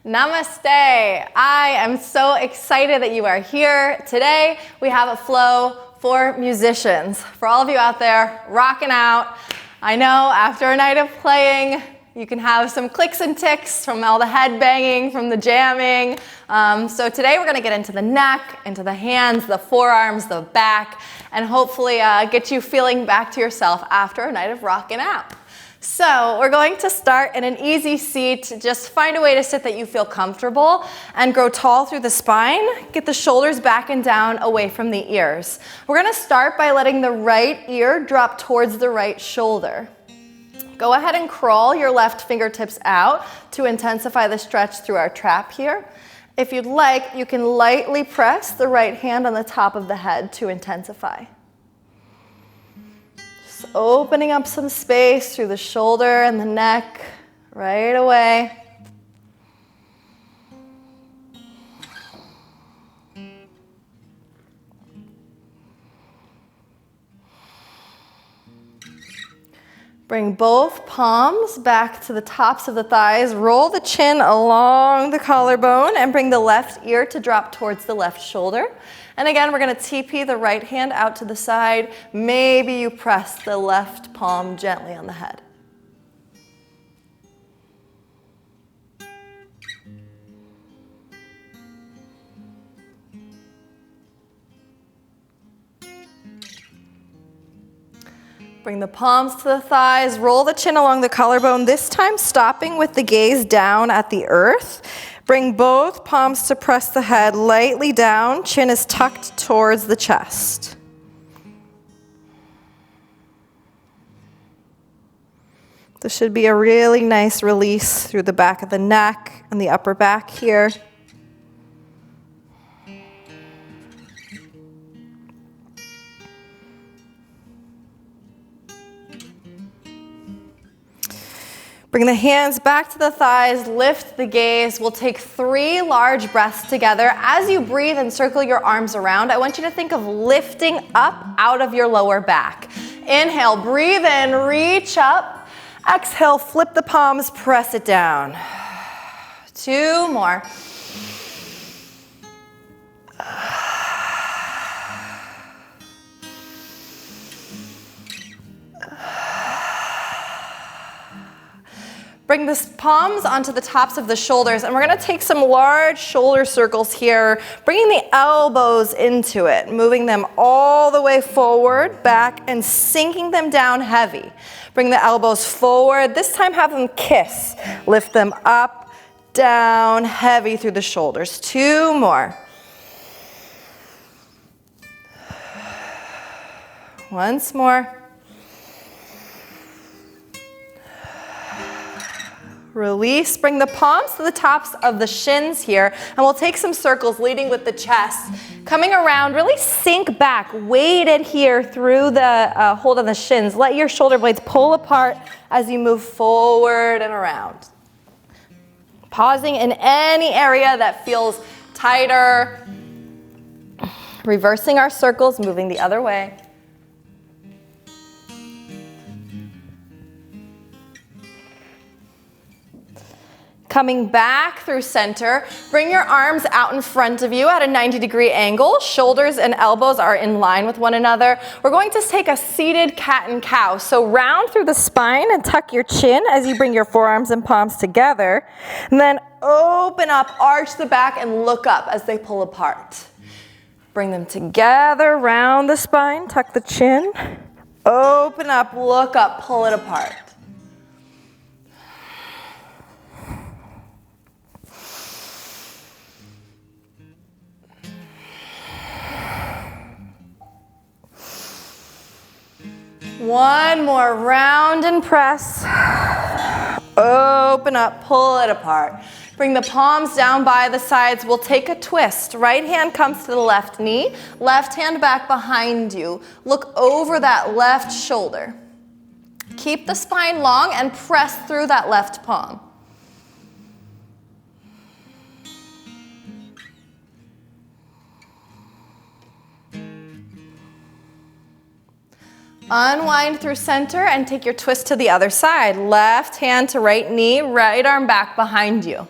Namaste. I am so excited that you are here. Today we have a flow for musicians. For all of you out there rocking out, I know after a night of playing, you can have some clicks and ticks from all the head banging, from the jamming. So today we're going to get into the neck, into the hands, the forearms, the back, and hopefully get you feeling back to yourself after a night of rocking out. So we're going to start in an easy seat. Just find a way to sit that you feel comfortable and grow tall through the spine. Get the shoulders back and down away from the ears. We're going to start by letting the right ear drop towards the right shoulder. Go ahead and crawl your left fingertips out to intensify the stretch through our trap here. If you'd like, you can lightly press the right hand on the top of the head to intensify. Just opening up some space through the shoulder and the neck right away. Bring both palms back to the tops of the thighs. Roll the chin along the collarbone and bring the left ear to drop towards the left shoulder. And again, we're going to TP the right hand out to the side. Maybe you press the left palm gently on the head. Bring the palms to the thighs, roll the chin along the collarbone, this time stopping with the gaze down at the earth. Bring both palms to press the head lightly down, chin is tucked towards the chest. This should be a really nice release through the back of the neck and the upper back here. Bring the hands back to the thighs, lift the gaze. We'll take 3 large breaths together. As you breathe and circle your arms around, I want you to think of lifting up out of your lower back. Inhale, breathe in, reach up. Exhale, flip the palms, press it down. 2 more. Bring the palms onto the tops of the shoulders, and we're going to take some large shoulder circles here, bringing the elbows into it, moving them all the way forward, back, and sinking them down heavy. Bring the elbows forward. This time have them kiss. Lift them up, down, heavy through the shoulders. 2 more. Once more. Release, bring the palms to the tops of the shins here, and we'll take some circles leading with the chest. Coming around, really sink back, weighted here through the hold on the shins. Let your shoulder blades pull apart as you move forward and around. Pausing in any area that feels tighter. Reversing our circles, moving the other way. Coming back through center, bring your arms out in front of you at a 90-degree angle. Shoulders and elbows are in line with one another. We're going to take a seated cat and cow. So round through the spine and tuck your chin as you bring your forearms and palms together. And then open up, arch the back, and look up as they pull apart. Bring them together, round the spine, tuck the chin. Open up, look up, pull it apart. One more, round and press. Open up, pull it apart. Bring the palms down by the sides. We'll take a twist. Right hand comes to the left knee, left hand back behind you. Look over that left shoulder. Keep the spine long and press through that left palm. Unwind through center and take your twist to the other side. Left hand to right knee, right arm back behind you.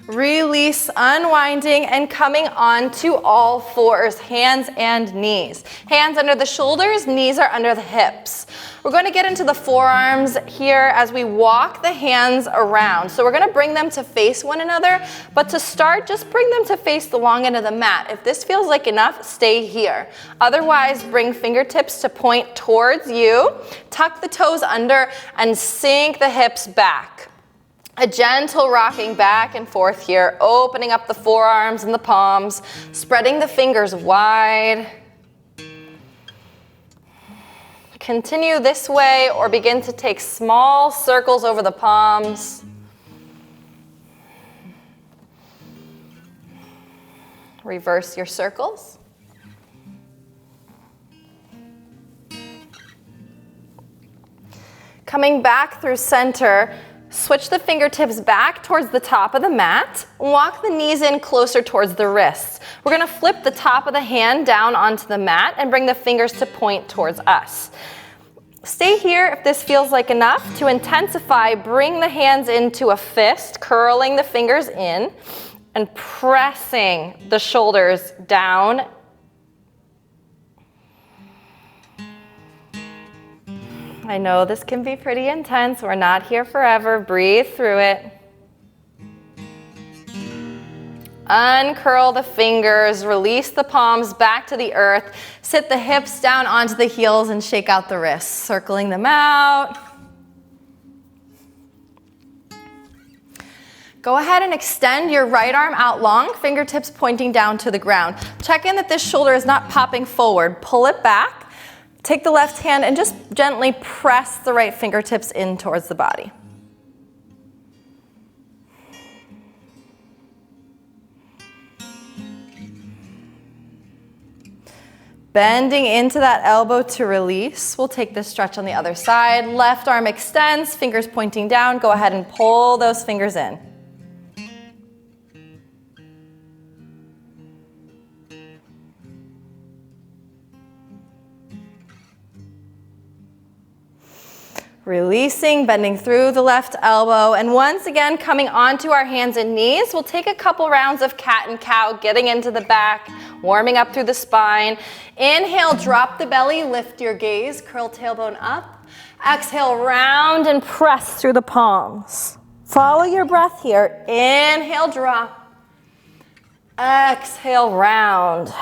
Release, unwinding and coming onto all fours, hands and knees. Hands under the shoulders, knees are under the hips. We're going to get into the forearms here as we walk the hands around. So we're going to bring them to face one another, but to start, just bring them to face the long end of the mat. If this feels like enough, stay here. Otherwise, bring fingertips to point towards you, tuck the toes under, and sink the hips back. A gentle rocking back and forth here, opening up the forearms and the palms, spreading the fingers wide. Continue this way or begin to take small circles over the palms. Reverse your circles. Coming back through center, switch the fingertips back towards the top of the mat. Walk the knees in closer towards the wrists. We're going to flip the top of the hand down onto the mat and bring the fingers to point towards us. Stay here if this feels like enough. To intensify, bring the hands into a fist, curling the fingers in and pressing the shoulders down. I know this can be pretty intense. We're not here forever. Breathe through it. Uncurl the fingers, release the palms back to the earth. Sit the hips down onto the heels and shake out the wrists, circling them out. Go ahead and extend your right arm out long, fingertips pointing down to the ground. Check in that this shoulder is not popping forward. Pull it back. Take the left hand and just gently press the right fingertips in towards the body. Bending into that elbow to release. We'll take this stretch on the other side. Left arm extends, fingers pointing down. Go ahead and pull those fingers in. Releasing, bending through the left elbow, and once again coming onto our hands and knees. We'll take a couple rounds of cat and cow, getting into the back, warming up through the spine. Inhale, drop the belly, lift your gaze, curl tailbone up. Exhale, round and press through the palms. Follow your breath here. Inhale, drop. Exhale, round.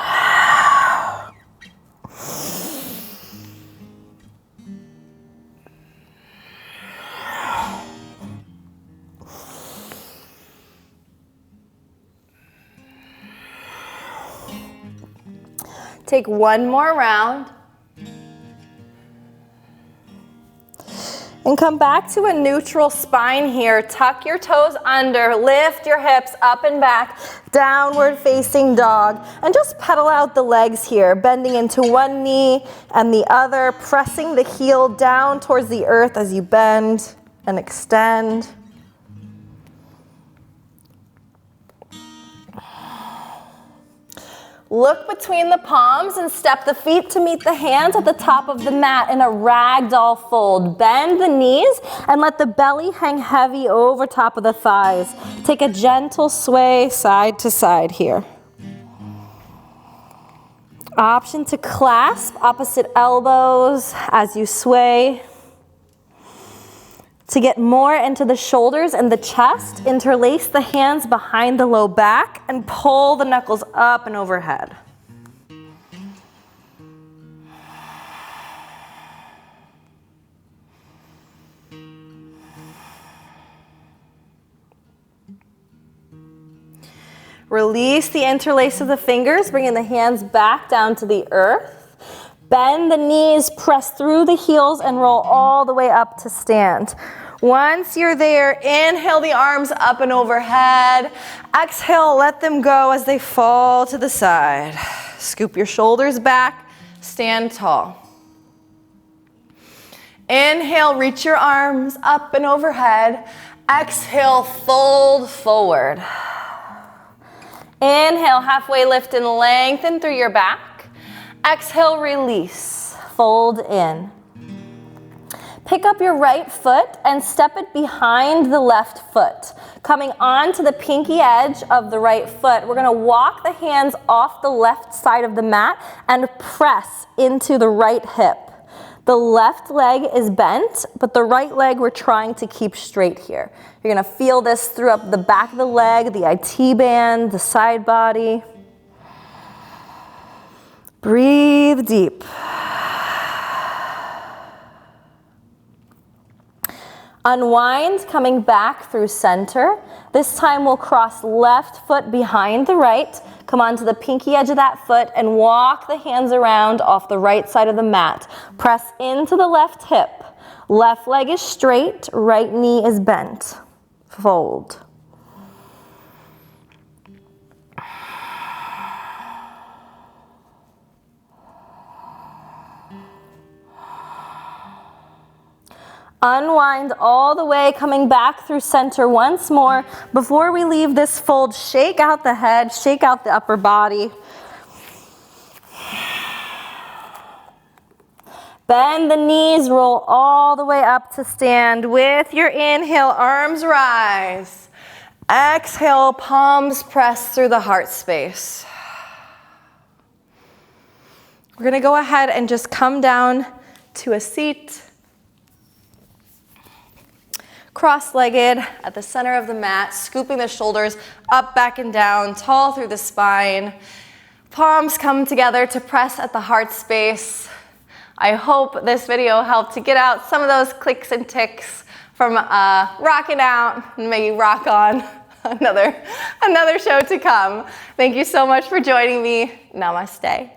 Take one more round. And come back to a neutral spine here. Tuck your toes under, lift your hips up and back, downward facing dog. And just pedal out the legs here, bending into one knee and the other, pressing the heel down towards the earth as you bend and extend. Look between the palms and step the feet to meet the hands at the top of the mat in a ragdoll fold. Bend the knees and let the belly hang heavy over top of the thighs. Take a gentle sway side to side here. Option to clasp opposite elbows as you sway. To get more into the shoulders and the chest, interlace the hands behind the low back and pull the knuckles up and overhead. Release the interlace of the fingers, bringing the hands back down to the earth. Bend the knees, press through the heels, and roll all the way up to stand. Once you're there, inhale the arms up and overhead. Exhale, let them go as they fall to the side. Scoop your shoulders back, stand tall. Inhale, reach your arms up and overhead. Exhale, fold forward. Inhale, halfway lift and lengthen through your back. Exhale, release, fold in. Pick up your right foot and step it behind the left foot. Coming onto the pinky edge of the right foot, we're gonna walk the hands off the left side of the mat and press into the right hip. The left leg is bent, but the right leg we're trying to keep straight here. You're gonna feel this through up the back of the leg, the IT band, the side body. Breathe deep. Unwind, coming back through center. This time we'll cross left foot behind the right, come onto the pinky edge of that foot and walk the hands around off the right side of the mat. Press into the left hip. Left leg is straight, right knee is bent. Fold. Unwind all the way, coming back through center once more. Before we leave this fold, shake out the head, shake out the upper body. Bend the knees, roll all the way up to stand. With your inhale, arms rise. Exhale, palms press through the heart space. We're gonna go ahead and just come down to a seat. Cross-legged at the center of the mat, scooping the shoulders up, back, and down, tall through the spine. Palms come together to press at the heart space. I hope this video helped to get out some of those clicks and ticks from rocking out and maybe rock on another show to come. Thank you so much for joining me. Namaste.